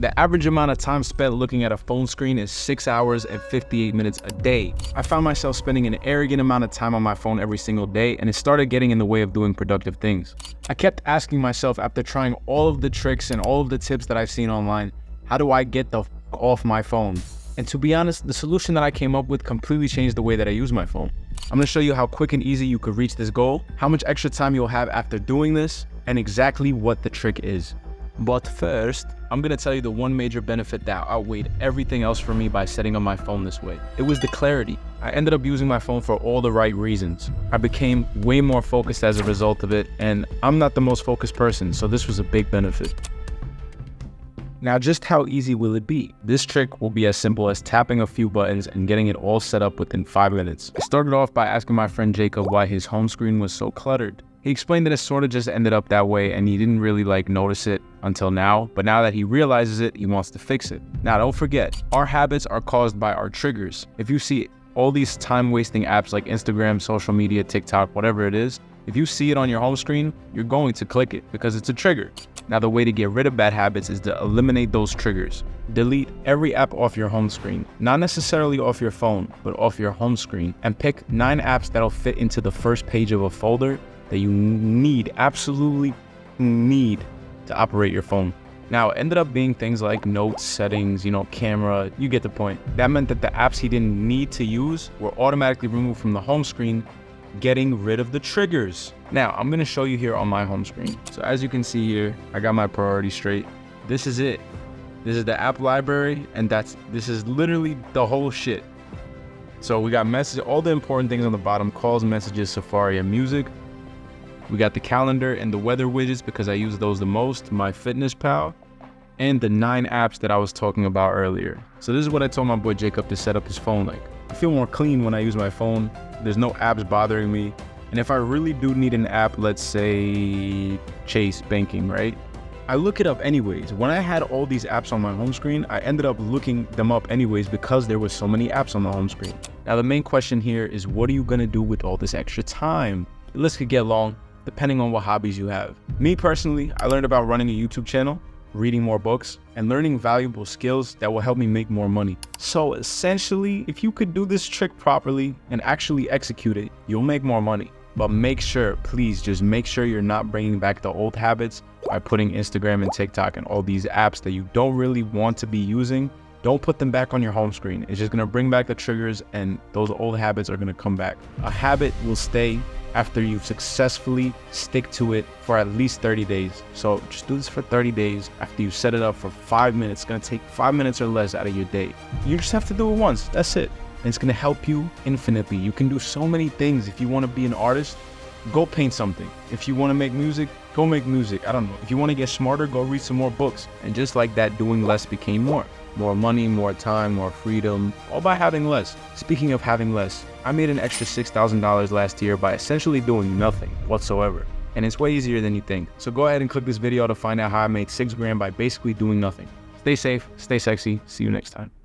The average amount of time spent looking at a phone screen is 6 hours and 58 minutes a day. I found myself spending an arrogant amount of time on my phone every single day, and it started getting in the way of doing productive things. I kept asking myself, after trying all of the tricks and all of the tips that I've seen online, how do I get the f off my phone? And to be honest, the solution that I came up with completely changed the way that I use my phone. I'm gonna show you how quick and easy you could reach this goal, how much extra time you'll have after doing this, and exactly what the trick is. But first, I'm gonna tell you the one major benefit that outweighed everything else for me by setting up my phone this way. It was the clarity. I ended up using my phone for all the right reasons. I became way more focused as a result of it, and I'm not the most focused person, so this was a big benefit. Now, just how easy will it be? This trick will be as simple as tapping a few buttons and getting it all set up within 5 minutes. I started off by asking my friend Jacob why his home screen was so cluttered. He explained that it sort of just ended up that way and he didn't really notice it until now, but now that he realizes it, he wants to fix it. Now, don't forget, our habits are caused by our triggers. If you see all these time-wasting apps like Instagram, social media, TikTok, whatever it is, if you see it on your home screen, you're going to click it because it's a trigger. Now, the way to get rid of bad habits is to eliminate those triggers. Delete every app off your home screen, not necessarily off your phone, but off your home screen, and pick 9 apps that'll fit into the first page of a folder that you absolutely need to operate your phone. Now, it ended up being things like notes, settings, camera, you get the point. That meant that the apps he didn't need to use were automatically removed from the home screen, getting rid of the triggers. Now, I'm gonna show you here on my home screen. So as you can see here, I got my priorities straight. This is it. This is the app library, and this is literally the whole shit. So we got all the important things on the bottom: calls, messages, Safari, and music. We got the calendar and the weather widgets because I use those the most, my Fitness Pal, and the 9 apps that I was talking about earlier. So this is what I told my boy Jacob to set up his phone like. I feel more clean when I use my phone. There's no apps bothering me. And if I really do need an app, let's say Chase Banking, right? I look it up anyways. When I had all these apps on my home screen, I ended up looking them up anyways because there were so many apps on the home screen. Now, the main question here is, what are you gonna do with all this extra time? The list could get long, depending on what hobbies you have. Me personally, I learned about running a YouTube channel, reading more books, and learning valuable skills that will help me make more money. So essentially, if you could do this trick properly and actually execute it, you'll make more money. But make sure, please just make sure you're not bringing back the old habits by putting Instagram and TikTok and all these apps that you don't really want to be using. Don't put them back on your home screen. It's just gonna bring back the triggers and those old habits are gonna come back. A habit will stay after you successfully stick to it for at least 30 days. So just do this for 30 days after you set it up for 5 minutes. It's gonna take 5 minutes or less out of your day. You just have to do it once, that's it. And it's gonna help you infinitely. You can do so many things. If you wanna be an artist, go paint something. If you wanna make music, go make music. I don't know. If you wanna get smarter, go read some more books. And just like that, doing less became more. More money, more time, more freedom, all by having less. Speaking of having less, I made an extra $6,000 last year by essentially doing nothing whatsoever. And it's way easier than you think. So go ahead and click this video to find out how I made $6 grand by basically doing nothing. Stay safe, stay sexy, see you next time.